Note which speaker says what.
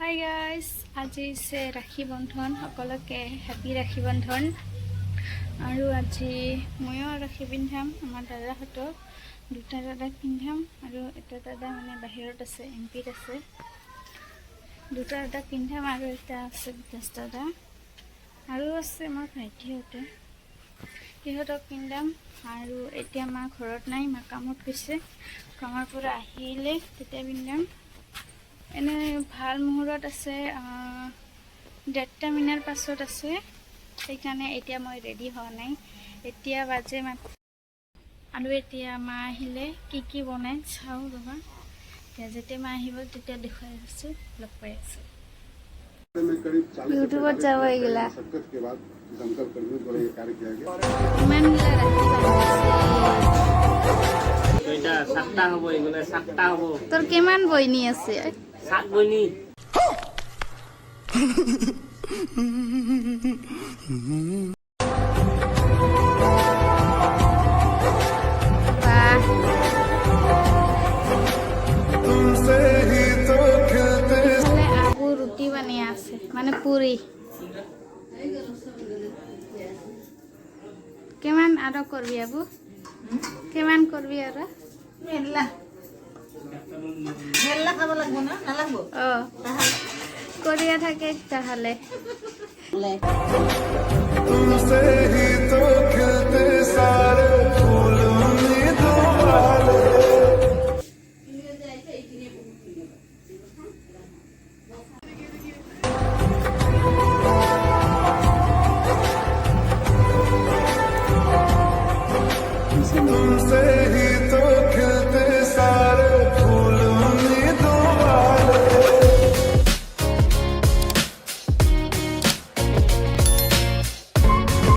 Speaker 1: Hi guys, আজি হৈছে ৰাখী বন্ধন। সকলোকে হেপী ৰাখী বন্ধন। আৰু আজি ময়ো ৰাখী পিন্ধাম। আমাৰ দাদাহঁতক দুটা দাদাক পিন্ধাম আৰু এটা দাদা মানে বাহিৰত আছে, এমপিত আছে। দুটা দাদাক পিন্ধাম আৰু এটা আছে বিকাশ দাদা আৰু আছে আমাৰ ভাইটিহঁতে, সিহঁতক পিন্ধাম। আৰু এতিয়া মা ঘৰত নাই, মা কামত গৈছে। কামৰ পৰা আহিলে তেতিয়া পিন্ধাম। এনে ভাল মুহূৰ্ত আছে, 1.5 মিনিট পাছত আছে। সেইকাৰণে এতিয়া মই ৰেডি হোৱা নাই। এতিয়া বাজে আৰু এতিয়া মা আহিলে কি বনাই চাওঁ ৰ'বা। যেতিয়া মা আহিব তেতিয়া দেখুৱাই আছোঁ, লগ পাই আছোঁ। ইউটিউবত যাব এইগিলা ইমানগিলা ৰাখি তোৰ কিমান বইনী আছে?
Speaker 2: 7 বইনী।
Speaker 1: আবু ৰুটি বনাই আছে, মানে পুৰি। কিমান আৰু কৰবি আবু? কিমান কৰবি আৰু?
Speaker 3: মেলা খাব লাগব না, নালাগব?
Speaker 1: কৰিয়া থাকে তাহলে।
Speaker 4: तुमसे ही तो खिलते सारे